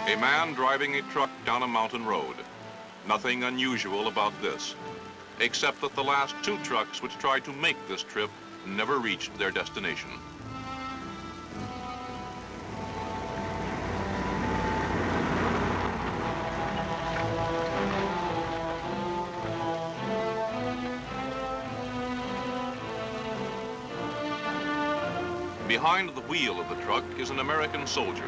A man driving a truck down a mountain road. Nothing unusual about this, except that the last two trucks which tried to make this trip never reached their destination. Behind the wheel of the truck is an American soldier,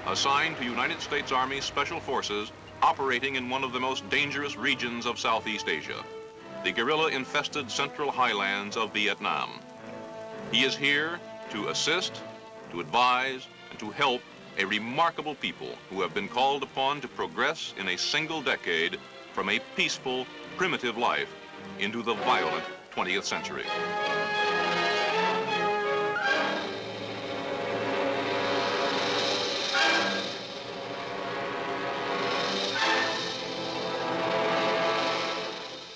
assigned to United States Army Special Forces operating in one of the most dangerous regions of Southeast Asia, the guerrilla-infested central highlands of Vietnam. He is here to assist, to advise, and to help a remarkable people who have been called upon to progress in a single decade from a peaceful, primitive life into the violent 20th century.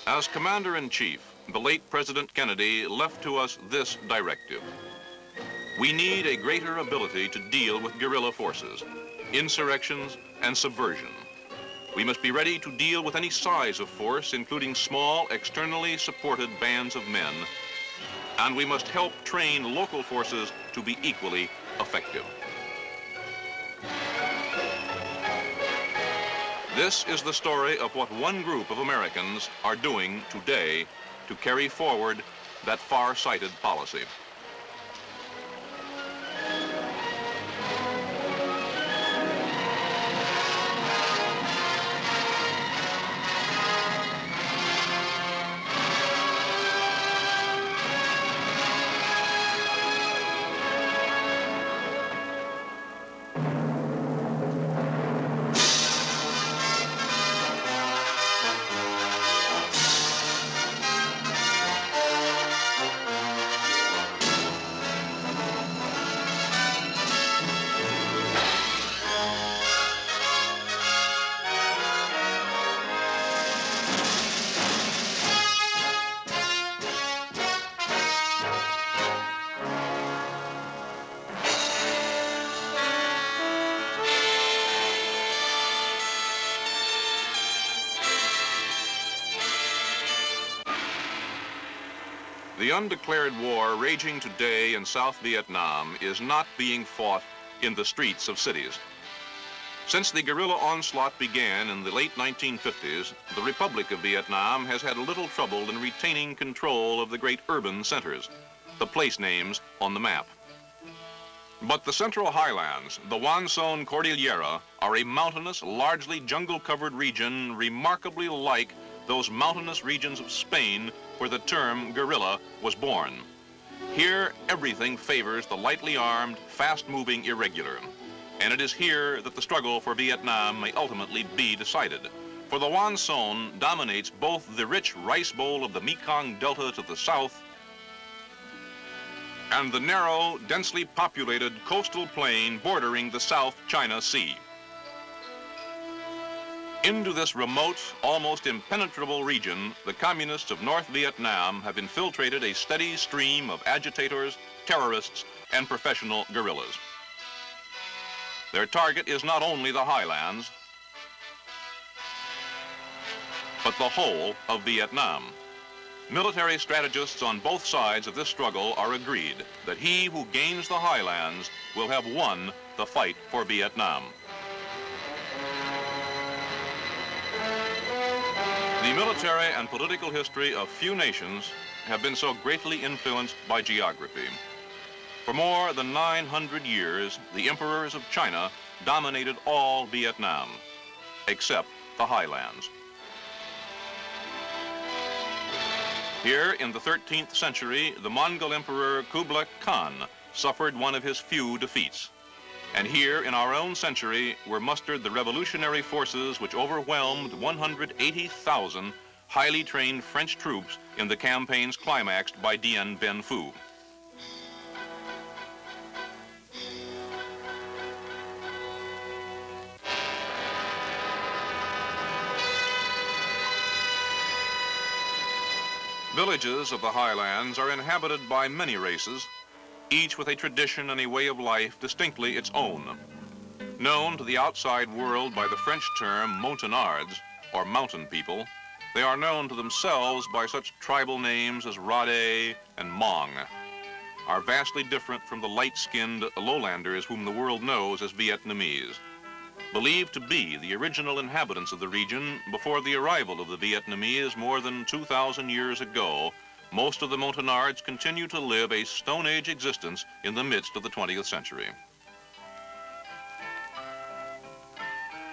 As Commander-in-Chief, the late President Kennedy left to us this directive. We need a greater ability to deal with guerrilla forces, insurrections, and subversion. We must be ready to deal with any size of force, including small, externally supported bands of men, and we must help train local forces to be equally effective. This is the story of what one group of Americans are doing today to carry forward that far-sighted policy. The undeclared war raging today in South Vietnam is not being fought in the streets of cities. Since the guerrilla onslaught began in the late 1950s, the Republic of Vietnam has had a little trouble in retaining control of the great urban centers, the place names on the map. But the Central Highlands, the Van Son Cordillera, are a mountainous, largely jungle-covered region remarkably like those mountainous regions of Spain where the term guerrilla was born. Here, everything favors the lightly armed, fast-moving irregular. And it is here that the struggle for Vietnam may ultimately be decided. For the Van Son dominates both the rich rice bowl of the Mekong Delta to the south and the narrow, densely populated coastal plain bordering the South China Sea. Into this remote, almost impenetrable region, the communists of North Vietnam have infiltrated a steady stream of agitators, terrorists, and professional guerrillas. Their target is not only the highlands, but the whole of Vietnam. Military strategists on both sides of this struggle are agreed that he who gains the highlands will have won the fight for Vietnam. The military and political history of few nations have been so greatly influenced by geography. For more than 900 years, the emperors of China dominated all Vietnam, except the highlands. Here in the 13th century, the Mongol Emperor Kublai Khan suffered one of his few defeats. And here in our own century were mustered the revolutionary forces which overwhelmed 180,000 highly trained French troops in the campaigns climaxed by Dien Bien Phu. Villages of the highlands are inhabited by many races, each with a tradition and a way of life distinctly its own. Known to the outside world by the French term Montagnards, or mountain people, they are known to themselves by such tribal names as Rade and Hmong, are vastly different from the light-skinned lowlanders whom the world knows as Vietnamese. Believed to be the original inhabitants of the region before the arrival of the Vietnamese more than 2,000 years ago, most of the Montagnards continue to live a Stone Age existence in the midst of the 20th century.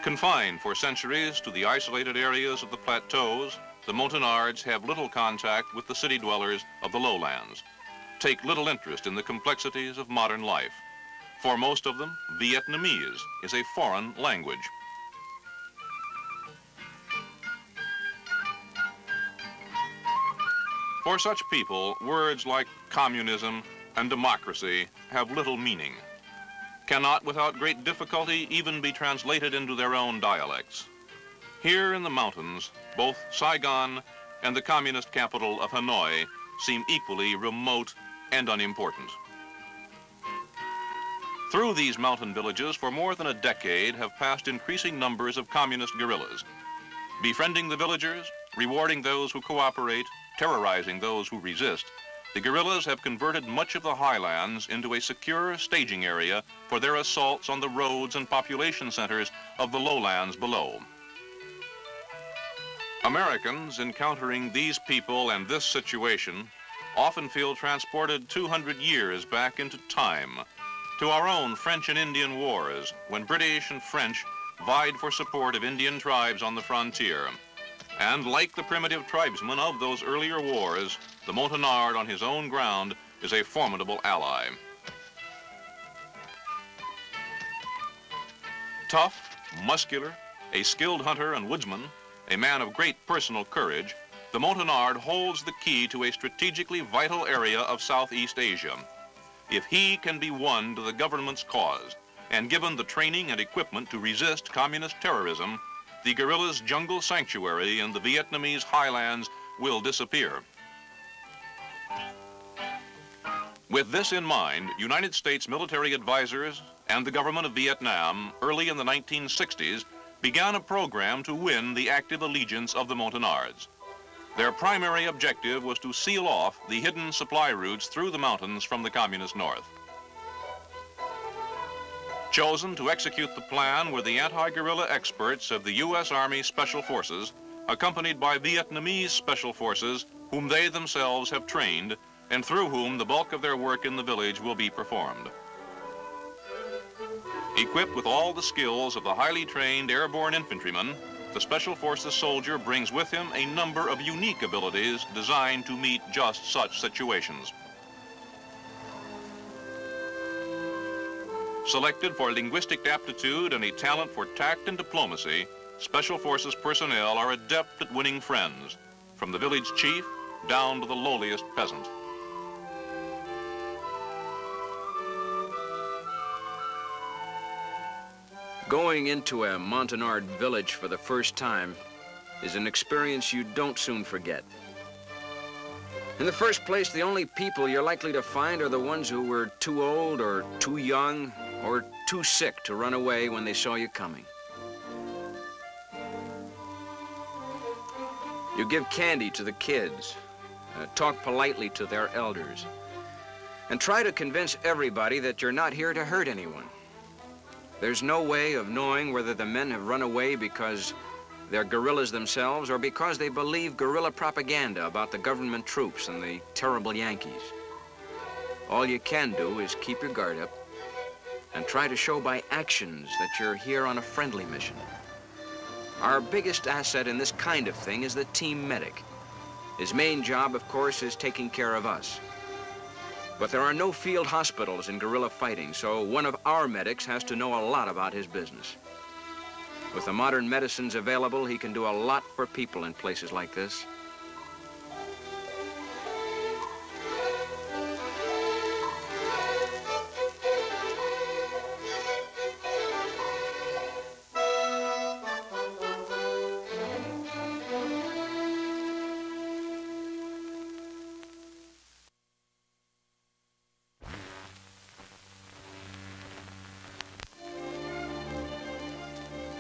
Confined for centuries to the isolated areas of the plateaus, the Montagnards have little contact with the city dwellers of the lowlands, take little interest in the complexities of modern life. For most of them, Vietnamese is a foreign language. For such people, words like communism and democracy have little meaning, cannot without great difficulty even be translated into their own dialects. Here in the mountains, both Saigon and the communist capital of Hanoi seem equally remote and unimportant. Through these mountain villages for more than a decade have passed increasing numbers of communist guerrillas, befriending the villagers, rewarding those who cooperate, terrorizing those who resist. The guerrillas have converted much of the highlands into a secure staging area for their assaults on the roads and population centers of the lowlands below. Americans encountering these people and this situation often feel transported 200 years back into time, to our own French and Indian wars, when British and French vied for support of Indian tribes on the frontier. And like the primitive tribesmen of those earlier wars, the Montagnard on his own ground is a formidable ally. Tough, muscular, a skilled hunter and woodsman, a man of great personal courage, the Montagnard holds the key to a strategically vital area of Southeast Asia. If he can be won to the government's cause and given the training and equipment to resist communist terrorism, the guerrillas' jungle sanctuary in the Vietnamese highlands will disappear. With this in mind, United States military advisors and the government of Vietnam early in the 1960s began a program to win the active allegiance of the Montagnards. Their primary objective was to seal off the hidden supply routes through the mountains from the communist north. Chosen to execute the plan were the anti-guerrilla experts of the U.S. Army Special Forces, accompanied by Vietnamese Special Forces, whom they themselves have trained, and through whom the bulk of their work in the village will be performed. Equipped with all the skills of the highly trained airborne infantryman, the Special Forces soldier brings with him a number of unique abilities designed to meet just such situations. Selected for linguistic aptitude and a talent for tact and diplomacy, Special Forces personnel are adept at winning friends, from the village chief down to the lowliest peasant. Going into a Montagnard village for the first time is an experience you don't soon forget. In the first place, the only people you're likely to find are the ones who were too old or too young or too sick to run away when they saw you coming. You give candy to the kids, talk politely to their elders, and try to convince everybody that you're not here to hurt anyone. There's no way of knowing whether the men have run away because they're guerrillas themselves or because they believe guerrilla propaganda about the government troops and the terrible Yankees. All you can do is keep your guard up and try to show by actions that you're here on a friendly mission. Our biggest asset in this kind of thing is the team medic. His main job, of course, is taking care of us. But there are no field hospitals in guerrilla fighting, so one of our medics has to know a lot about his business. With the modern medicines available, he can do a lot for people in places like this.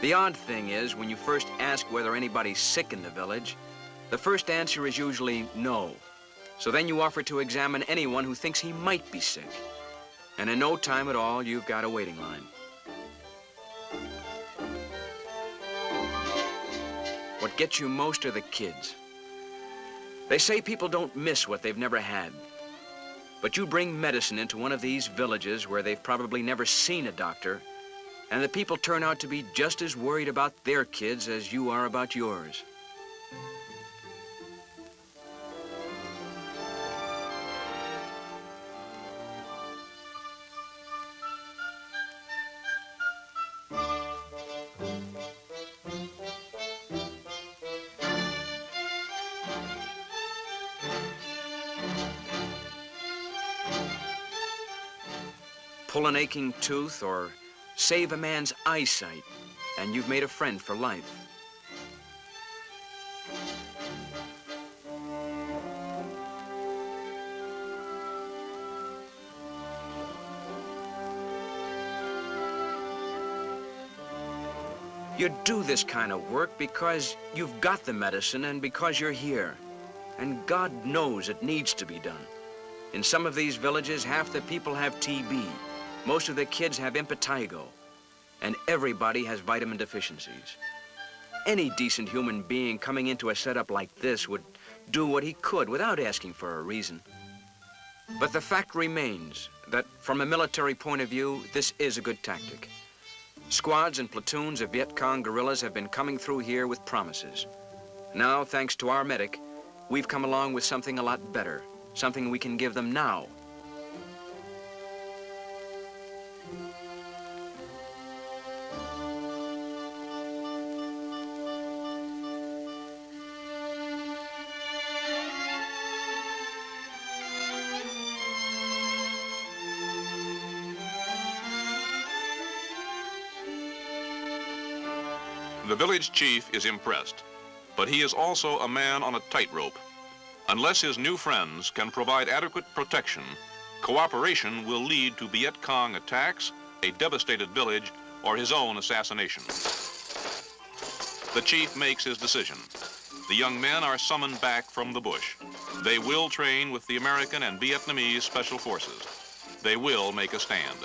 The odd thing is, when you first ask whether anybody's sick in the village, the first answer is usually no. So then you offer to examine anyone who thinks he might be sick. And in no time at all, you've got a waiting line. What gets you most are the kids. They say people don't miss what they've never had. But you bring medicine into one of these villages where they've probably never seen a doctor, and the people turn out to be just as worried about their kids as you are about yours. Pull an aching tooth or save a man's eyesight, and you've made a friend for life. You do this kind of work because you've got the medicine and because you're here. And God knows it needs to be done. In some of these villages, half the people have TB. Most of the kids have impetigo, and everybody has vitamin deficiencies. Any decent human being coming into a setup like this would do what he could without asking for a reason. But the fact remains that from a military point of view, this is a good tactic. Squads and platoons of Viet Cong guerrillas have been coming through here with promises. Now, thanks to our medic, we've come along with something a lot better, something we can give them now. The village chief is impressed, but he is also a man on a tightrope. Unless his new friends can provide adequate protection, cooperation will lead to Viet Cong attacks, a devastated village, or his own assassination. The chief makes his decision. The young men are summoned back from the bush. They will train with the American and Vietnamese special forces. They will make a stand.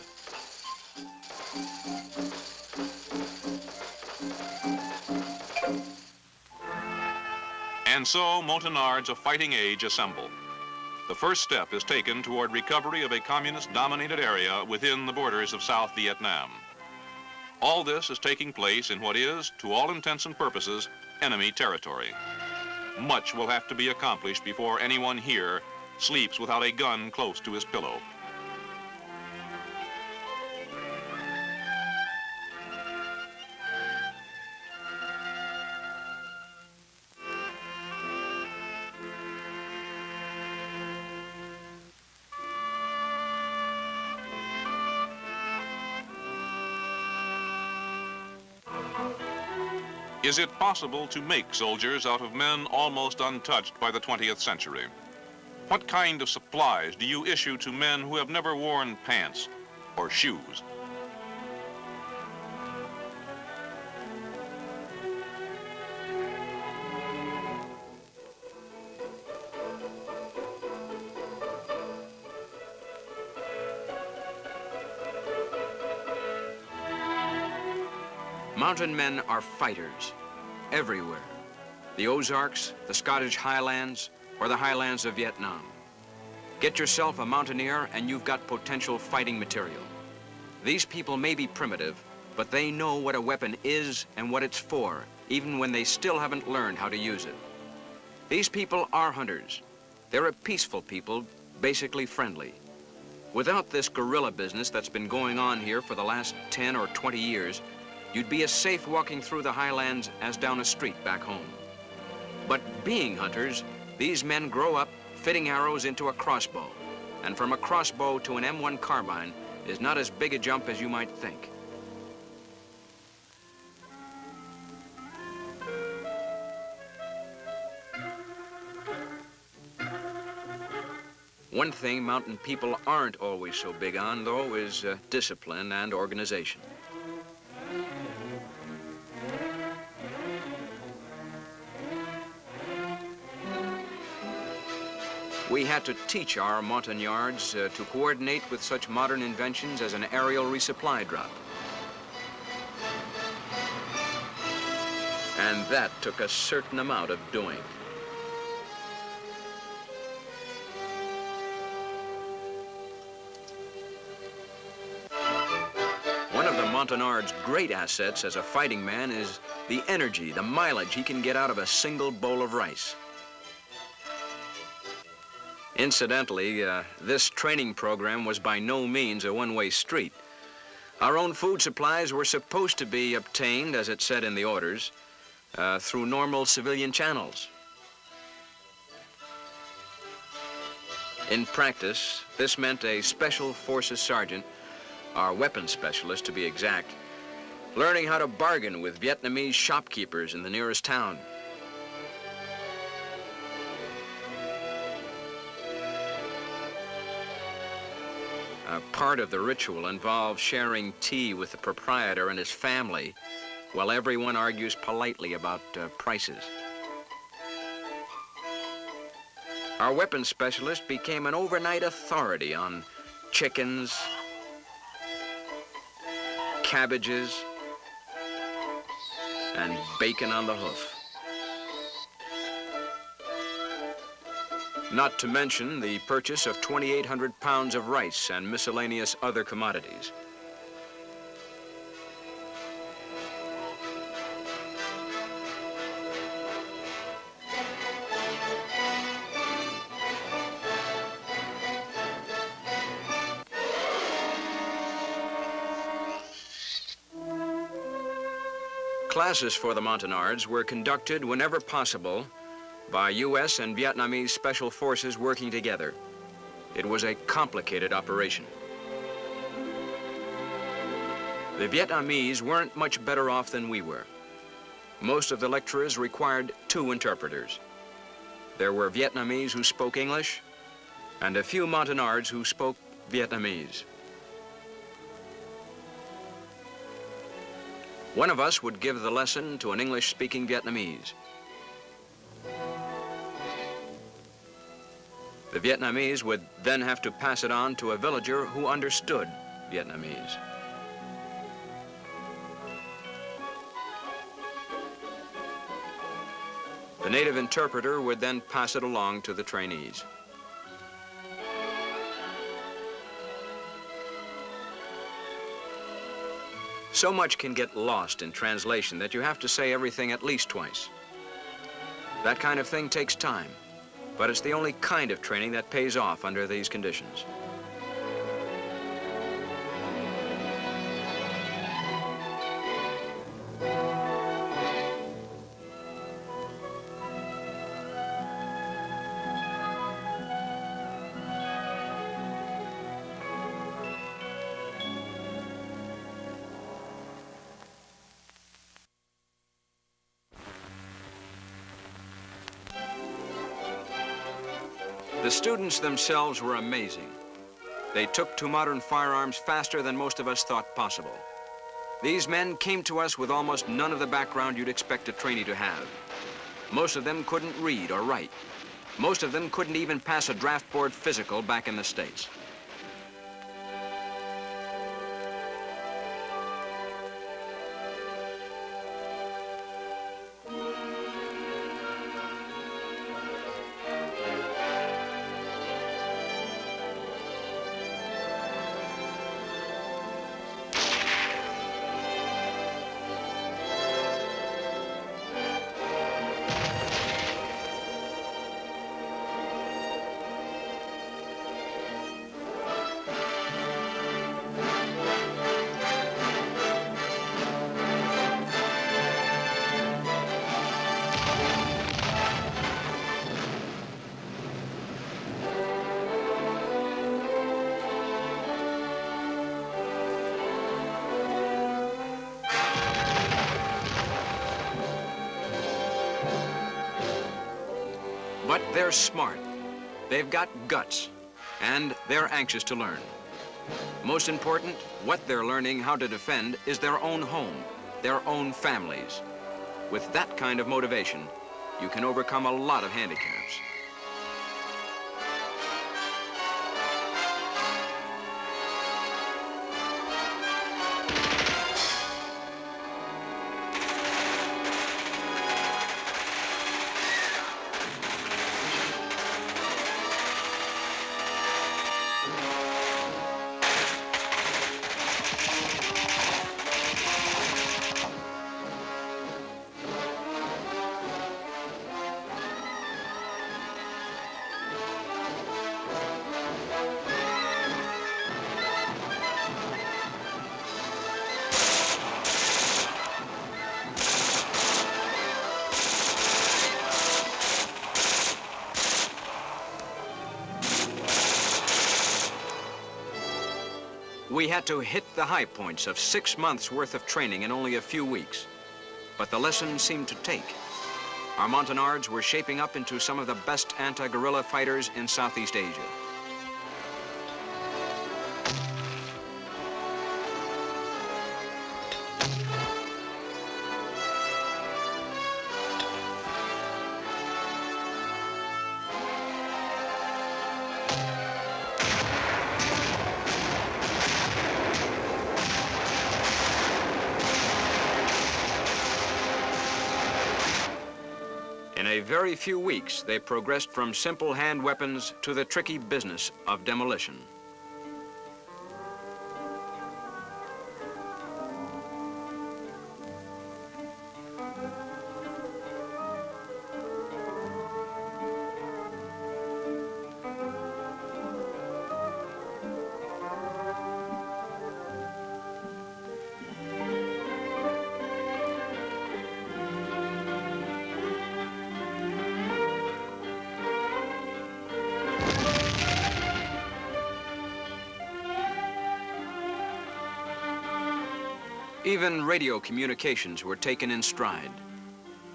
And so Montagnards of fighting age assemble. The first step is taken toward recovery of a communist-dominated area within the borders of South Vietnam. All this is taking place in what is, to all intents and purposes, enemy territory. Much will have to be accomplished before anyone here sleeps without a gun close to his pillow. Is it possible to make soldiers out of men almost untouched by the 20th century? What kind of supplies do you issue to men who have never worn pants or shoes? Mountain men are fighters everywhere. The Ozarks, the Scottish Highlands, or the Highlands of Vietnam. Get yourself a mountaineer and you've got potential fighting material. These people may be primitive, but they know what a weapon is and what it's for, even when they still haven't learned how to use it. These people are hunters. They're a peaceful people, basically friendly. Without this guerrilla business that's been going on here for the last 10 or 20 years, you'd be as safe walking through the highlands as down a street back home. But being hunters, these men grow up fitting arrows into a crossbow. And from a crossbow to an M1 carbine is not as big a jump as you might think. One thing mountain people aren't always so big on, though, is discipline and organization. We had to teach our Montagnards to coordinate with such modern inventions as an aerial resupply drop. And that took a certain amount of doing. One of the Montagnard's great assets as a fighting man is the energy, the mileage he can get out of a single bowl of rice. Incidentally, this training program was by no means a one-way street. Our own food supplies were supposed to be obtained, as it said in the orders, through normal civilian channels. In practice, this meant a Special Forces sergeant, our weapons specialist to be exact, learning how to bargain with Vietnamese shopkeepers in the nearest town. Part of the ritual involves sharing tea with the proprietor and his family while everyone argues politely about prices. Our weapons specialist became an overnight authority on chickens, cabbages, and bacon on the hoof. Not to mention the purchase of 2,800 pounds of rice and miscellaneous other commodities. Classes for the Montagnards were conducted whenever possible by U.S. and Vietnamese special forces working together. It was a complicated operation. The Vietnamese weren't much better off than we were. Most of the lecturers required 2 interpreters. There were Vietnamese who spoke English and a few Montagnards who spoke Vietnamese. One of us would give the lesson to an English-speaking Vietnamese. The Vietnamese would then have to pass it on to a villager who understood Vietnamese. The native interpreter would then pass it along to the trainees. So much can get lost in translation that you have to say everything at least twice. That kind of thing takes time, but it's the only kind of training that pays off under these conditions. The students themselves were amazing. They took to modern firearms faster than most of us thought possible. These men came to us with almost none of the background you'd expect a trainee to have. Most of them couldn't read or write. Most of them couldn't even pass a draft board physical back in the States. But they're smart, they've got guts, and they're anxious to learn. Most important, what they're learning how to defend is their own home, their own families. With that kind of motivation, you can overcome a lot of handicaps. we had to hit the high points of 6 months' worth of training in only a few weeks. But the lesson seemed to take. Our Montagnards were shaping up into some of the best anti-guerrilla fighters in Southeast Asia. In a very few weeks, they progressed from simple hand weapons to the tricky business of demolition. Even radio communications were taken in stride.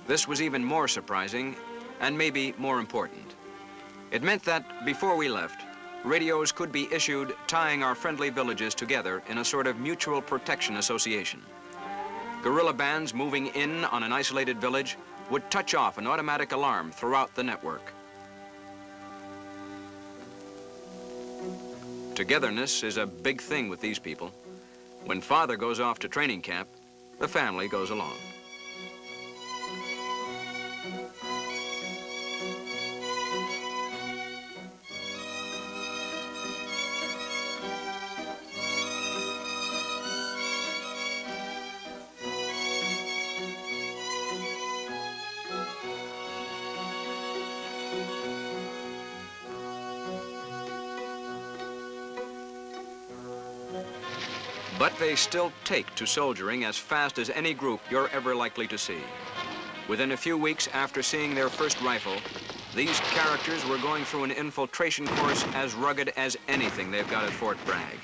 This was even more surprising and maybe more important. It meant that before we left, radios could be issued tying our friendly villages together in a sort of mutual protection association. Guerrilla bands moving in on an isolated village would touch off an automatic alarm throughout the network. Togetherness is a big thing with these people. When father goes off to training camp, the family goes along. But they still take to soldiering as fast as any group you're ever likely to see. Within a few weeks after seeing their first rifle, these characters were going through an infiltration course as rugged as anything they've got at Fort Bragg.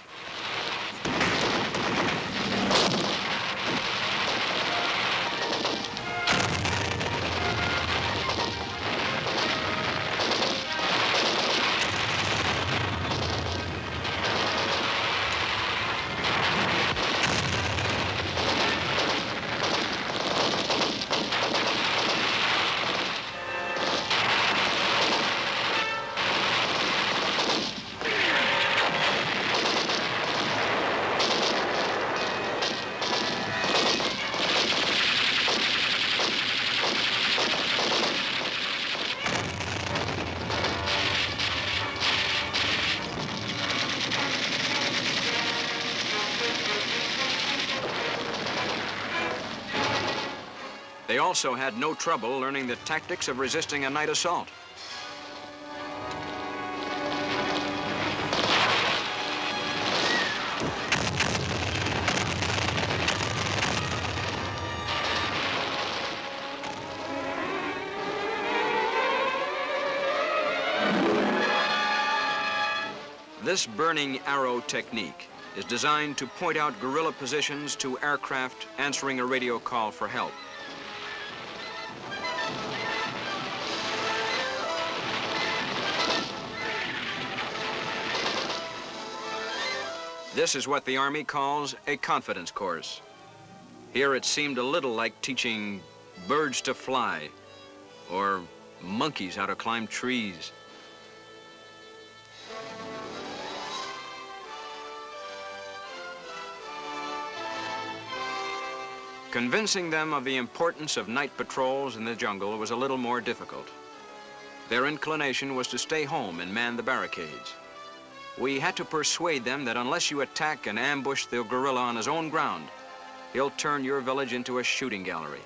They also had no trouble learning the tactics of resisting a night assault. This burning arrow technique is designed to point out guerrilla positions to aircraft answering a radio call for help. This is what the Army calls a confidence course. Here it seemed a little like teaching birds to fly or monkeys how to climb trees. Convincing them of the importance of night patrols in the jungle was a little more difficult. Their inclination was to stay home and man the barricades. We had to persuade them that unless you attack and ambush the guerrilla on his own ground, he'll turn your village into a shooting gallery.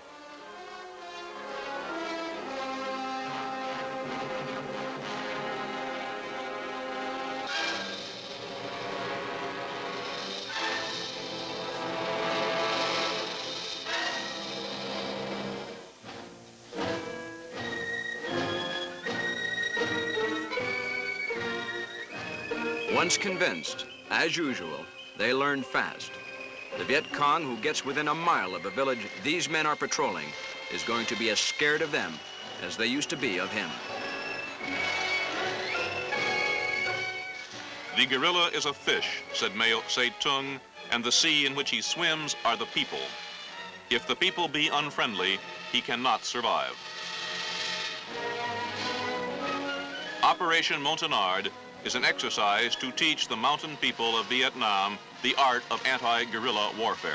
Once convinced, as usual, They learn fast. The Viet Cong who gets within a mile of a village these men are patrolling is going to be as scared of them as they used to be of him. The guerrilla is a fish, said Mao Zedong, and the sea in which he swims are the people. If the people be unfriendly, he cannot survive. Operation Montagnard is an exercise to teach the mountain people of Vietnam the art of anti-guerrilla warfare.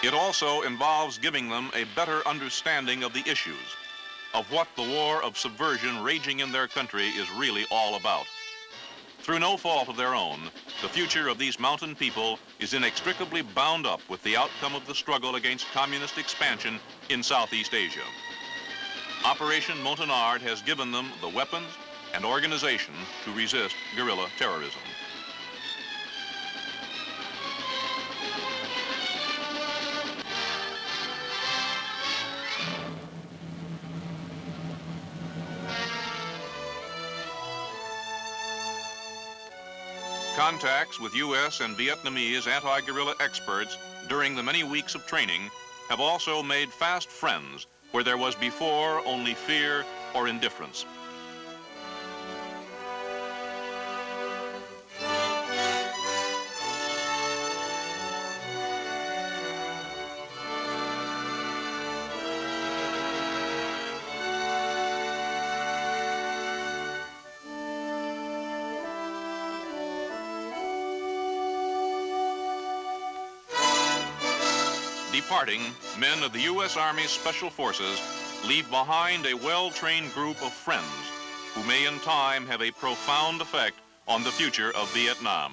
It also involves giving them a better understanding of the issues, of what the war of subversion raging in their country is really all about. Through no fault of their own, the future of these mountain people is inextricably bound up with the outcome of the struggle against communist expansion in Southeast Asia. Operation Montagnard has given them the weapons and organization to resist guerrilla terrorism. Contacts with U.S. and Vietnamese anti-guerrilla experts during the many weeks of training have also made fast friends where there was before only fear or indifference. Departing, men of the U.S. Army Special Forces leave behind a well-trained group of friends who may in time have a profound effect on the future of Vietnam.